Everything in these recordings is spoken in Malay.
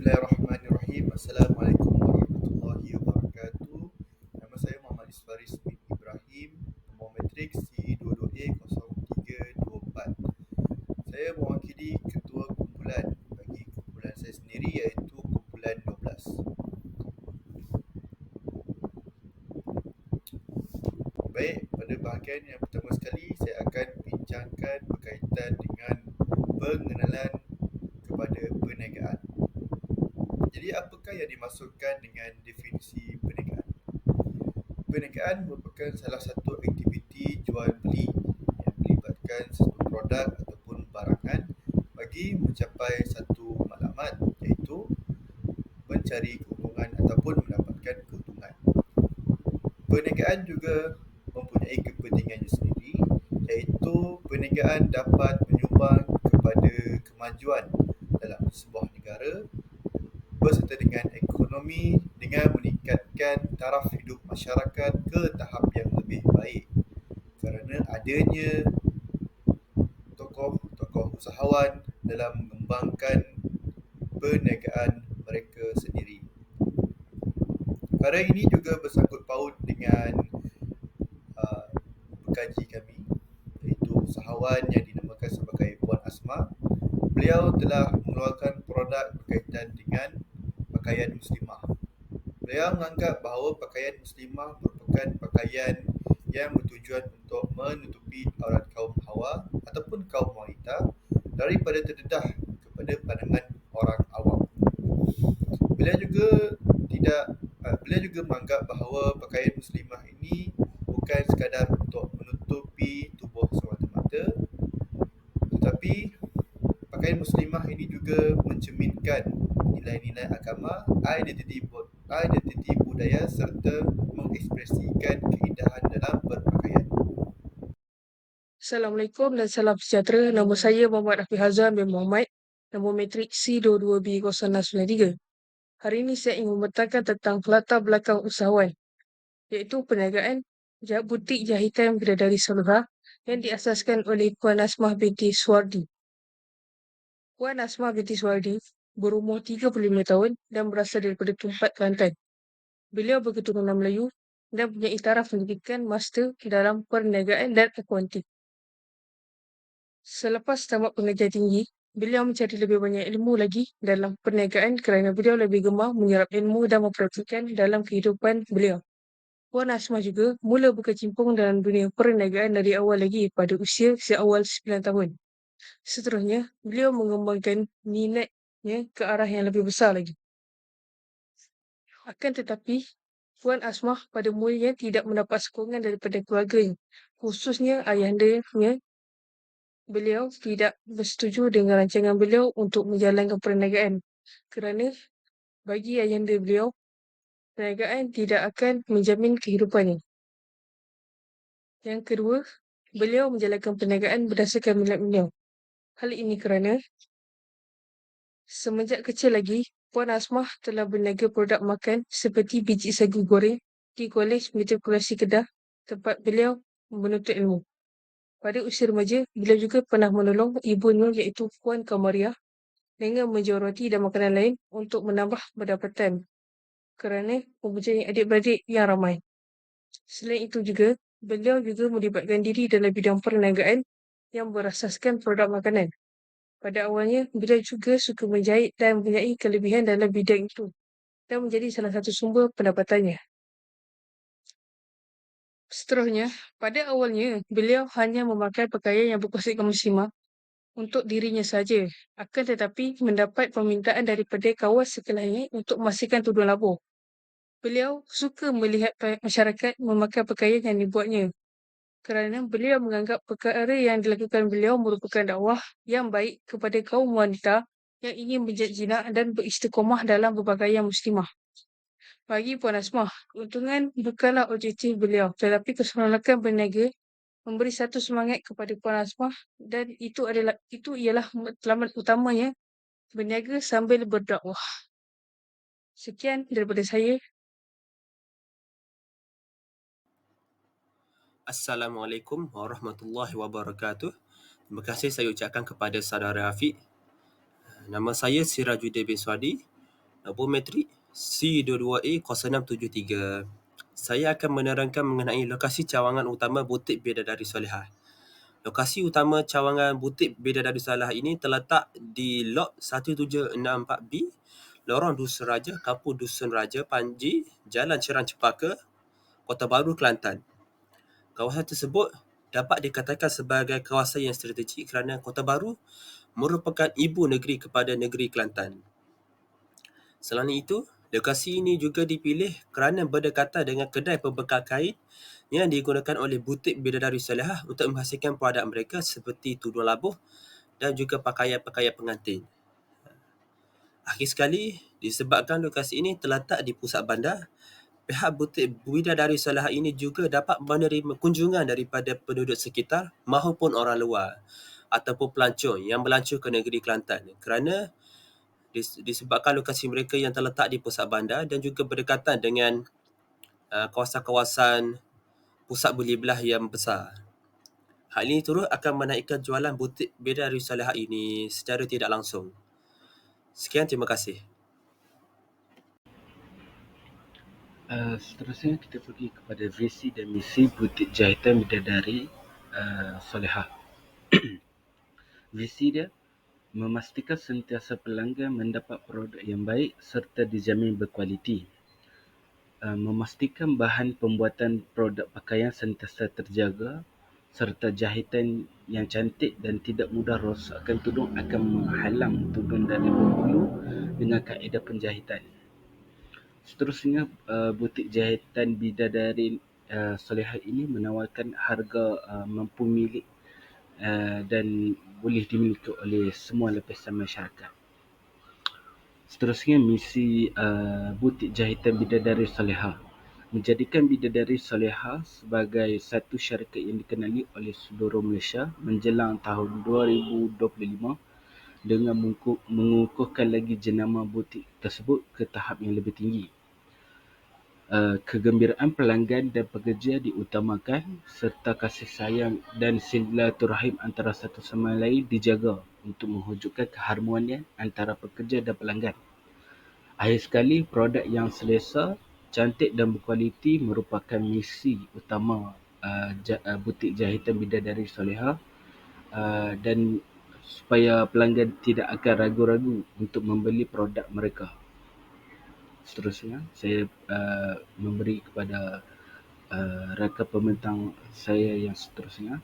Bismillahirrahmanirrahim. Assalamualaikum warahmatullahi wabarakatuh. Nama saya Muhammad Isfaris bin Ibrahim, nombor matrik C22A0324. Saya mewakili ketua kumpulan bagi kumpulan saya sendiri iaitu kumpulan 12. Baik, pada bahagian yang pertama sekali saya akan bincangkan berkaitan dengan pengenalan kepada perniagaan. Jadi apakah yang dimaksudkan dengan definisi perniagaan? Perniagaan merupakan salah satu aktiviti jual beli yang melibatkan satu produk ataupun barangan bagi mencapai satu matlamat, iaitu mencari keuntungan ataupun mendapatkan keuntungan. Perniagaan juga mempunyai kepentingannya sendiri, iaitu perniagaan dapat menyumbang kepada kemajuan dalam sebuah negara berserta dengan ekonomi dengan meningkatkan taraf hidup masyarakat ke tahap yang lebih baik kerana adanya tokoh-tokoh usahawan dalam mengembangkan perniagaan mereka sendiri. Perkara ini juga bersangkut paut dengan pekaji kami, iaitu usahawan yang dinamakan sebagai Puan Asma. Beliau telah mengeluarkan produk berkaitan dengan pakaian muslimah. Beliau menganggap bahawa pakaian muslimah merupakan pakaian yang bertujuan untuk menutupi aurat kaum hawa ataupun kaum wanita daripada terdedah kepada pandangan orang awam. Beliau juga menganggap bahawa pakaian muslimah ini bukan sekadar untuk menutupi tubuh semata-mata, tetapi pakaian muslimah ini juga mencerminkan nilai-nilai agama, identiti budaya serta mengekspresikan keindahan dalam berpakaian. Assalamualaikum dan salam sejahtera. Nama saya Muhammad Afiq Hazan bin Muhammad, nombor matrik C22B0693. Hari ini saya ingin membentangkan tentang latar belakang usahawan, iaitu perniagaan butik jahitan Bidadari Salihah yang diasaskan oleh Puan Asmah binti Suwardi. Puan Asmah binti Suwardi berumur 35 tahun dan berasal daripada Tumpat, Kelantan. Beliau berketurunan Melayu dan punya taraf pendidikan master dalam perniagaan dan akaunting. Selepas tamat pengajian tinggi, beliau mencari lebih banyak ilmu lagi dalam perniagaan kerana beliau lebih gemar menyerap ilmu dan mempraktikkan dalam kehidupan beliau. Puan Asmah juga mula berkecimpung dalam dunia perniagaan dari awal lagi pada usia seawal 9 tahun. Seterusnya, beliau mengembangkan minatnya ke arah yang lebih besar lagi. Akan tetapi, Puan Asmah pada mulanya tidak mendapat sokongan daripada keluarganya, khususnya ayahandanya. Beliau tidak bersetuju dengan rancangan beliau untuk menjalankan perniagaan kerana bagi ayahanda beliau, perniagaan tidak akan menjamin kehidupannya. Yang kedua, beliau menjalankan perniagaan berdasarkan minat beliau. Hal ini kerana semenjak kecil lagi, Puan Asmah telah berniaga produk makan seperti biji sagu goreng di Kolej Matrikulasi Kedah, tempat beliau menuntut ilmu. Pada usia remaja, beliau juga pernah menolong ibunya iaitu Puan Kamariah dengan menjual roti dan makanan lain untuk menambah pendapatan kerana mempunyai adik-beradik yang ramai. Selain itu juga, beliau juga melibatkan diri dalam bidang perniagaan yang berasaskan produk makanan. Pada awalnya, beliau juga suka menjahit dan mempunyai kelebihan dalam bidang itu dan menjadi salah satu sumber pendapatannya. Seterusnya, pada awalnya, beliau hanya memakai pakaian yang berkonsepkan muslimah untuk dirinya saja. Akan tetapi mendapat permintaan daripada kawan sekelilingnya untuk memastikan tudung labur. Beliau suka melihat masyarakat memakai pakaian yang dibuatnya kerana beliau menganggap perkara yang dilakukan beliau merupakan dakwah yang baik kepada kaum wanita yang ingin menjadi jinak dan beristiqomah dalam berpakaian muslimah. Bagi Puan Asmah, keuntungan bukanlah objektif beliau, tetapi keseronokan berniaga memberi satu semangat kepada Puan Asmah dan itu ialah matlamat utamanya berniaga sambil berdakwah. Sekian daripada saya. Assalamualaikum warahmatullahi wabarakatuh. Terima kasih saya ucapkan kepada saudara Afiq. Nama saya Sirajuddin bin Swadi. Bometrik C22A0673. Saya akan menerangkan mengenai lokasi cawangan utama Butik Bidadari Solehah. Lokasi utama cawangan Butik Bidadari Solehah ini terletak di Lot 1764B, Lorong Dusun Raja, Kampung Dusun Raja, Panji, Jalan Cerang Cepaka, Kota Baru, Kelantan. Kawasan tersebut dapat dikatakan sebagai kawasan yang strategik kerana Kota Baru merupakan ibu negeri kepada negeri Kelantan. Selain itu, lokasi ini juga dipilih kerana berdekatan dengan kedai pembekal kain yang digunakan oleh Butik Bidadari Solehah untuk menghasilkan produk mereka seperti tudung labuh dan juga pakaian-pakaian pengantin. Akhir sekali, disebabkan lokasi ini terletak di pusat bandar, pihak Butik Bidadari Solehah ini juga dapat menerima kunjungan daripada penduduk sekitar maupun orang luar ataupun pelancong yang melancong ke negeri Kelantan kerana disebabkan lokasi mereka yang terletak di pusat bandar dan juga berdekatan dengan kawasan-kawasan pusat beli belah yang besar. Hal ini turut akan menaikkan jualan Butik Bidadari Solehah ini secara tidak langsung. Sekian, terima kasih. Seterusnya kita pergi kepada visi dan misi Butik Jahitan Bidadari Solehah. Visi dia memastikan sentiasa pelanggan mendapat produk yang baik serta dijamin berkualiti. Memastikan bahan pembuatan produk pakaian sentiasa terjaga serta jahitan yang cantik dan tidak mudah rosakkan tudung akan menghalang tudung dari berhulu dengan kaedah penjahitan. Seterusnya, Butik Jahitan Bidadari Solehah ini menawarkan harga mampu milik dan boleh dimiliki oleh semua lapisan masyarakat. Seterusnya, misi Butik Jahitan Bidadari Solehah menjadikan Bidadari Solehah sebagai satu syarikat yang dikenali oleh seluruh Malaysia menjelang tahun 2025 dengan mengukuhkan lagi jenama butik tersebut ke tahap yang lebih tinggi. Kegembiraan pelanggan dan pekerja diutamakan serta kasih sayang dan silaturahim antara satu sama lain dijaga untuk mewujudkan keharmonian antara pekerja dan pelanggan. Akhir sekali, produk yang selesa, cantik dan berkualiti merupakan misi utama Butik Jahitan Bidadari Solehah dan supaya pelanggan tidak akan ragu-ragu untuk membeli produk mereka. Seterusnya, saya memberi kepada rakan pembentang saya yang seterusnya.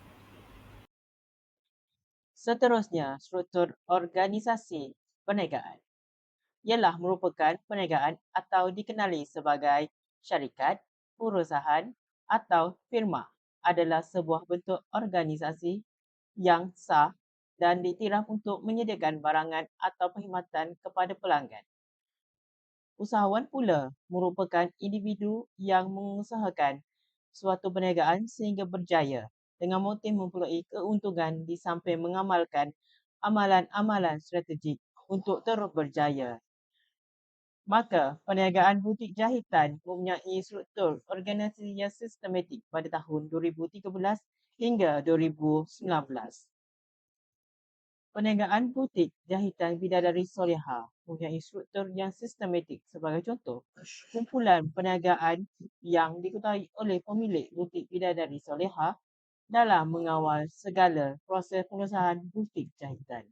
Seterusnya, struktur organisasi perniagaan ialah merupakan perniagaan atau dikenali sebagai syarikat, perusahaan atau firma adalah sebuah bentuk organisasi yang sah dan diiktiraf untuk menyediakan barangan atau perkhidmatan kepada pelanggan. Usahawan pula merupakan individu yang mengusahakan suatu perniagaan sehingga berjaya dengan motif memperoleh keuntungan di samping mengamalkan amalan-amalan strategik untuk terus berjaya. Maka, perniagaan butik jahitan mempunyai struktur organisasi yang sistematik pada tahun 2013 hingga 2019. Perniagaan butik jahitan Bidadari Solehah mempunyai struktur yang sistematik. Sebagai contoh, kumpulan perniagaan yang diketahui oleh pemilik butik Bidadari Solehah dalam mengawal segala proses pengusahaan butik jahitan.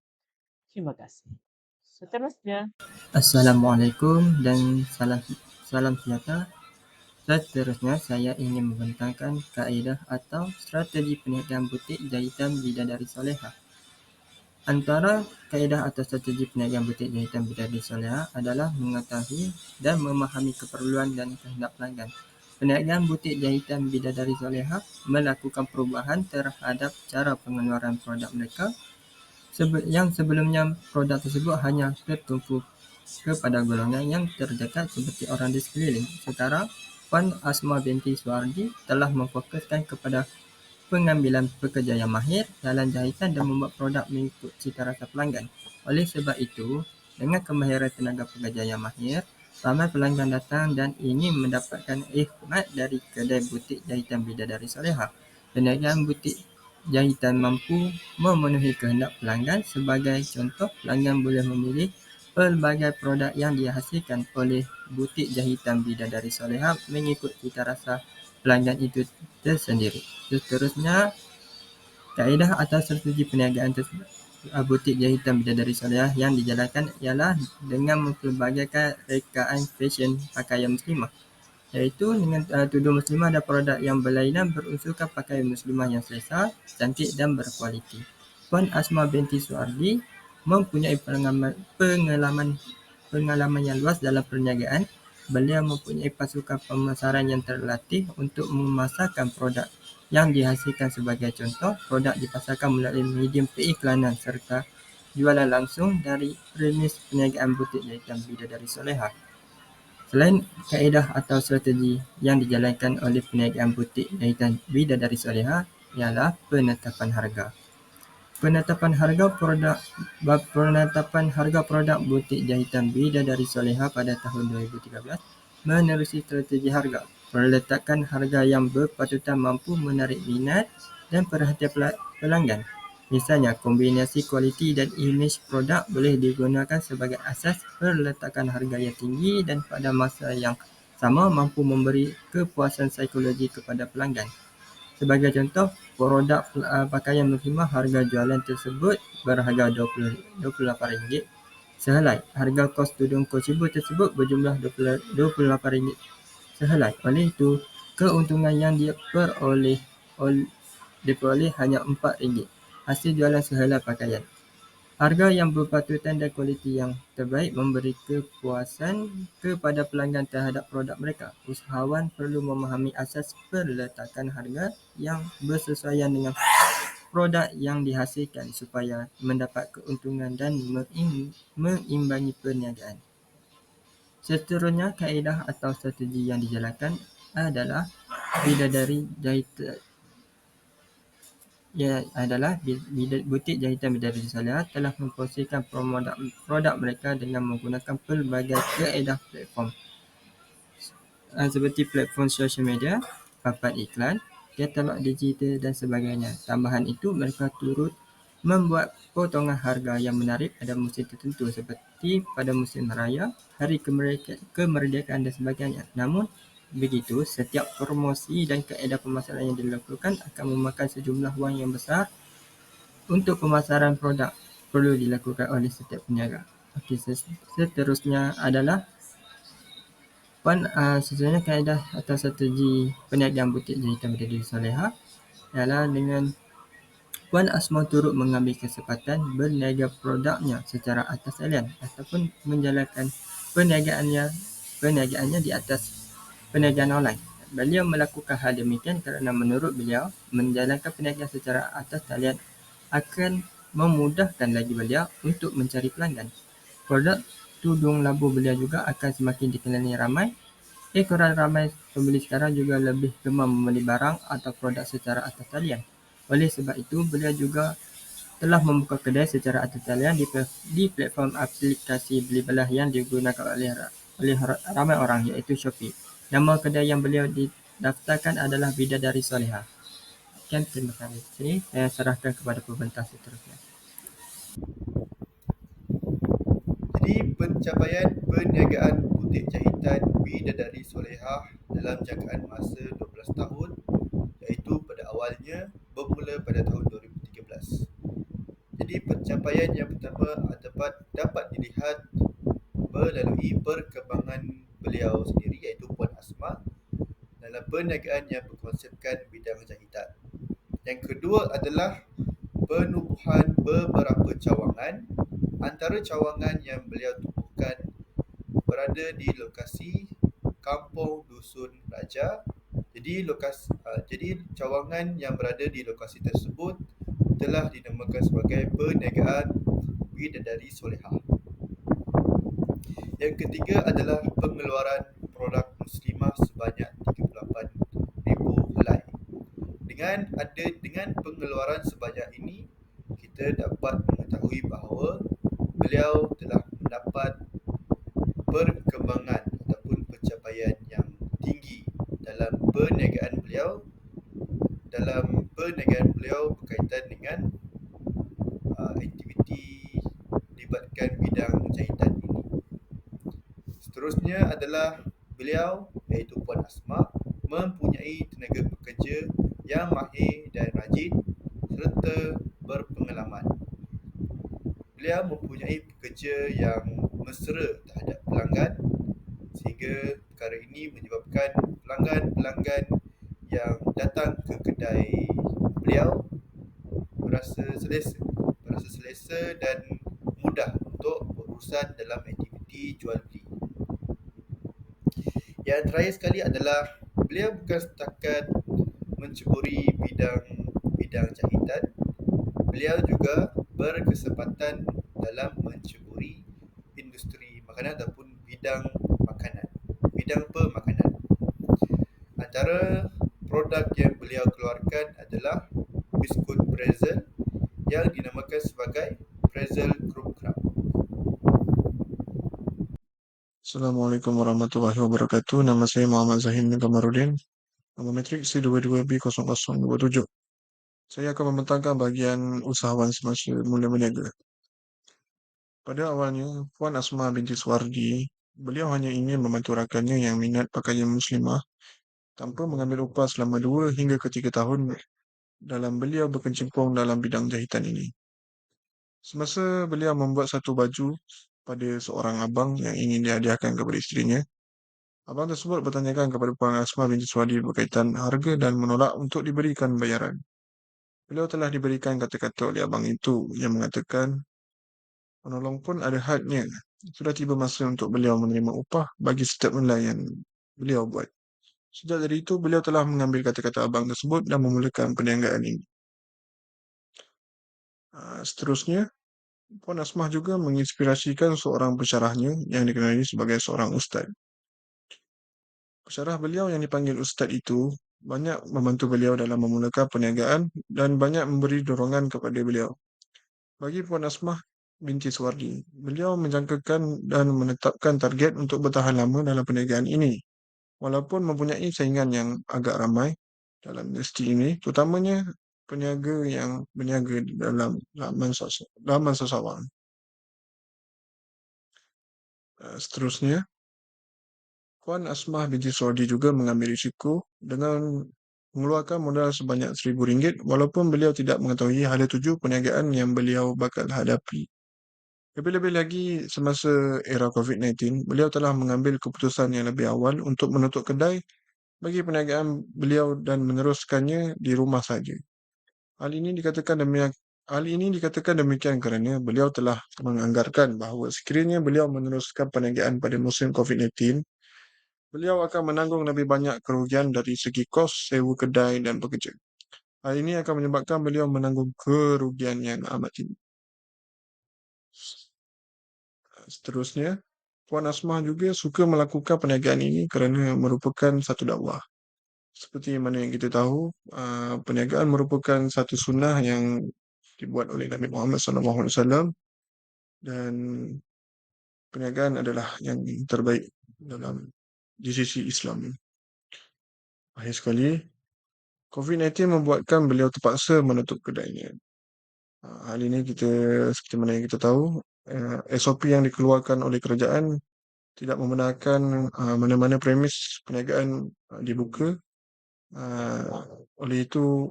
Terima kasih. Seterusnya, Assalamualaikum dan salam sejahtera. Seterusnya, saya ingin membentangkan kaedah atau strategi perniagaan butik jahitan Bidadari Solehah. Antara kaedah atau strategi perniagaan butik jahitan Bidadari Solehah adalah mengetahui dan memahami keperluan dan kehendak pelanggan. Perniagaan butik jahitan Bidadari Solehah melakukan perubahan terhadap cara pengeluaran produk mereka yang sebelumnya produk tersebut hanya tertumpu kepada golongan yang terdekat seperti orang di sekeliling. Sekarang, Puan Asma binti Suardi telah memfokuskan kepada pengambilan pekerja yang mahir dalam jahitan dan membuat produk mengikut cita rasa pelanggan. Oleh sebab itu, dengan kemahiran tenaga pekerja yang mahir, ramai pelanggan datang dan ingin mendapatkan khidmat dari kedai butik jahitan Bidadari Solehah. Perniagaan butik jahitan mampu memenuhi kehendak pelanggan. Sebagai contoh, pelanggan boleh memilih Pelbagai produk yang dihasilkan oleh butik jahitan Bidadari Solehah mengikut cita rasa pelanggan itu tersendiri. Seterusnya, kaedah atau strategi perniagaan butik jahitan Bidadari Solehah yang dijalankan ialah dengan mempelbagaikan rekaan fashion pakaian muslimah, iaitu dengan tudung muslimah dan produk yang berlainan berunsurkan pakaian muslimah yang selesa, cantik dan berkualiti. Puan Asma binti Suardi mempunyai pengalaman yang luas dalam perniagaan. Beliau mempunyai pasukan pemasaran yang terlatih untuk memasarkan produk yang dihasilkan. Sebagai contoh, produk dipasarkan melalui medium periklanan serta jualan langsung dari premis perniagaan butik jahitan Bidadari Solehah. Selain kaedah atau strategi yang dijalankan oleh perniagaan butik jahitan Bidadari Solehah ialah penetapan harga. Penetapan harga produk butik jahitan Bidadari Solehah pada tahun 2013 menerusi strategi harga. Peletakan harga yang berpatutan mampu menarik minat dan perhatian pelanggan. Misalnya, kombinasi kualiti dan imej produk boleh digunakan sebagai asas peletakan harga yang tinggi dan pada masa yang sama mampu memberi kepuasan psikologi kepada pelanggan. Sebagai contoh, produk pakaian muslimah harga jualan tersebut berharga RM28 sehelai. Harga kos tudung kosibu tersebut berjumlah RM28 sehelai. Oleh itu, keuntungan yang diperoleh hanya RM4 hasil jualan sehelai pakaian. Harga yang berpatutan dan kualiti yang terbaik memberi kepuasan kepada pelanggan terhadap produk mereka. Usahawan perlu memahami asas peletakan harga yang bersesuaian dengan produk yang dihasilkan supaya mendapat keuntungan dan mengimbangi perniagaan. Seterusnya, kaedah atau strategi yang dijalankan adalah butik jahitan Bidadari Solehah telah mempromosikan produk mereka dengan menggunakan pelbagai kaedah platform seperti platform sosial media, papan iklan, katalog digital dan sebagainya. Tambahan itu, mereka turut membuat potongan harga yang menarik pada musim tertentu seperti pada musim raya, hari kemerdekaan dan sebagainya. Namun begitu, setiap promosi dan kaedah pemasaran yang dilakukan akan memakan sejumlah wang yang besar. Untuk pemasaran produk perlu dilakukan oleh setiap peniaga. Seterusnya adalah kaedah atau strategi perniagaan butik jahitan Bidadari Solehah ialah dengan Puan Asma turut mengambil kesempatan berniaga produknya secara atas talian ataupun menjalankan perniagaannya di atas perniagaan online. Beliau melakukan hal demikian kerana menurut beliau, menjalankan perniagaan secara atas talian akan memudahkan lagi beliau untuk mencari pelanggan. Produk tudung labu beliau juga akan semakin dikenali ramai. Kerana ramai pembeli sekarang juga lebih gemar membeli barang atau produk secara atas talian. Oleh sebab itu, beliau juga telah membuka kedai secara atas talian di platform aplikasi beli belah yang digunakan oleh ramai orang, iaitu Shopee. Nama kedai yang beliau didaftarkan adalah Bidadari Solehah. Terima kasih. Saya serahkan kepada pembentang seterusnya. Jadi, pencapaian perniagaan butik jahitan Bidadari Solehah dalam jangkaan masa 12 tahun, iaitu pada awalnya bermula pada tahun 2013. Jadi, pencapaian yang pertama dapat dilihat melalui perkembangan beliau sendiri, iaitu Puan Asma, dalam perniagaan yang berkonsepkan bidang jahitan. Yang kedua adalah penubuhan beberapa cawangan. Antara cawangan yang beliau tubuhkan berada di lokasi Kampung Dusun Raja. Jadi cawangan yang berada di lokasi tersebut telah dinamakan sebagai perniagaan Bidadari Solehah. Yang ketiga adalah pengeluaran produk muslimah sebanyak 38,000 helai. Dengan pengeluaran sebanyak ini, kita dapat mengetahui bahawa beliau telah mendapat perkembangan ataupun pencapaian yang tinggi dalam perniagaan beliau berkaitan dengan aktiviti melibatkan bidang jahitan ini. Seterusnya adalah beliau, iaitu Puan Asma, mempunyai tenaga pekerja yang mahir dan rajin serta berpengalaman. Beliau mempunyai pekerja yang mesra terhadap pelanggan, sehingga perkara ini menyebabkan pelanggan-pelanggan yang datang ke kedai beliau merasa selesa dan mudah untuk berurusan dalam aktiviti jual beli. Yang terakhir sekali adalah beliau bukan setakat menceburi bidang jahitan, beliau juga berkesempatan dalam menceburi industri makanan ataupun bidang pemakanan. Antara produk yang beliau keluarkan adalah biskut pretzel yang dinamakan sebagai pretzel Krupp Krab. Assalamualaikum warahmatullahi wabarakatuh. Nama saya Muhammad Zahim bin Kamarudin. Nama metrik C22B0027. Saya akan membentangkan bahagian usahawan semasa mula berniaga. Pada awalnya, Puan Asma binti Suwardi, beliau hanya ingin membantu rakannya yang minat pakaian muslimah tanpa mengambil upah selama 2 hingga ke 3 tahun dalam beliau berkecimpung dalam bidang jahitan ini. Semasa beliau membuat satu baju pada seorang abang yang ingin dihadiahkan kepada isterinya, abang tersebut bertanyakan kepada Puan Asma binti Suwardi berkaitan harga dan menolak untuk diberikan bayaran. Beliau telah diberikan kata-kata oleh abang itu yang mengatakan, menolong pun ada hadnya. Sudah tiba masa untuk beliau menerima upah bagi setiap nilai yang beliau buat. Sejak dari itu, beliau telah mengambil kata-kata abang tersebut dan memulakan perniagaan ini. Seterusnya, Puan Asmah juga menginspirasikan seorang pensyarahnya yang dikenali sebagai seorang ustaz. Pensyarah beliau yang dipanggil ustaz itu banyak membantu beliau dalam memulakan perniagaan dan banyak memberi dorongan kepada beliau. Bagi Puan Asmah binti Suwardi, beliau menjangkakan dan menetapkan target untuk bertahan lama dalam perniagaan ini. Walaupun mempunyai saingan yang agak ramai dalam industri ini, terutamanya peniaga yang berniaga dalam laman sasawang. Seterusnya, Puan Asmah binti Suwardi juga mengambil risiko dengan mengeluarkan modal sebanyak RM1,000 walaupun beliau tidak mengetahui hala tuju perniagaan yang beliau bakal hadapi. Lebih-lebih lagi semasa era COVID-19, beliau telah mengambil keputusan yang lebih awal untuk menutup kedai bagi perniagaan beliau dan meneruskannya di rumah saja. Hal ini dikatakan demikian kerana beliau telah menganggarkan bahawa sekiranya beliau meneruskan perniagaan pada musim COVID-19, beliau akan menanggung lebih banyak kerugian dari segi kos sewa kedai dan pekerja. Hal ini akan menyebabkan beliau menanggung kerugian yang amat tinggi. Seterusnya, Puan Asmah juga suka melakukan perniagaan ini kerana merupakan satu dakwah. Seperti mana yang kita tahu, perniagaan merupakan satu sunnah yang dibuat oleh Nabi Muhammad SAW dan perniagaan adalah yang terbaik di sisi Islam. Akhir sekali, COVID-19 membuatkan beliau terpaksa menutup kedainya. Hal ini seperti mana yang kita tahu, SOP yang dikeluarkan oleh kerajaan tidak membenarkan mana-mana premis perniagaan dibuka. Oleh itu,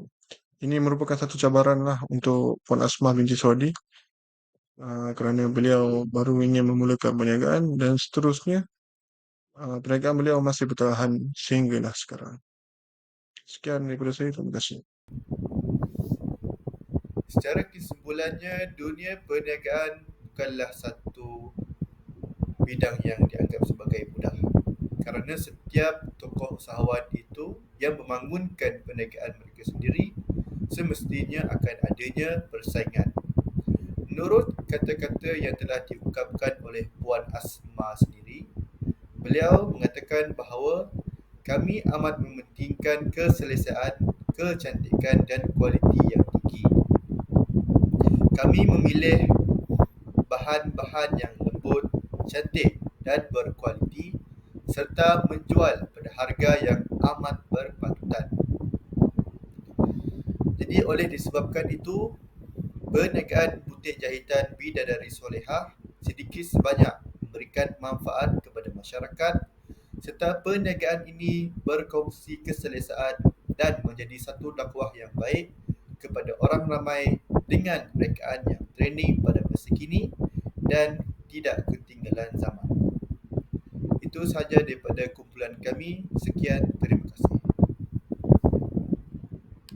ini merupakan satu cabaran lah untuk Puan Asmah binti Suwardi kerana beliau baru ingin memulakan perniagaan dan seterusnya perniagaan beliau masih bertahan sehinggalah sekarang. Sekian daripada saya, terima kasih. Secara kesimpulannya, dunia perniagaan bukanlah satu bidang yang dianggap sebagai mudah. Kerana setiap tokoh usahawan itu yang membangunkan perniagaan mereka sendiri, semestinya akan adanya persaingan. Menurut kata-kata yang telah diungkapkan oleh Puan Asma sendiri, beliau mengatakan bahawa kami amat mementingkan keselesaan, kecantikan dan kualiti yang tinggi. Kami memilih bahan-bahan yang lembut, cantik dan berkualiti serta menjual pada harga yang amat berpatutan. Jadi oleh disebabkan itu, perniagaan butik jahitan Bidadari Solehah sedikit sebanyak memberikan manfaat kepada masyarakat. masyarakat, serta perniagaan ini berkongsi keselesaan dan menjadi satu dakwah yang baik kepada orang ramai dengan rekaan yang trending pada masa kini dan tidak ketinggalan zaman. Itu sahaja daripada kumpulan kami. Sekian, terima kasih.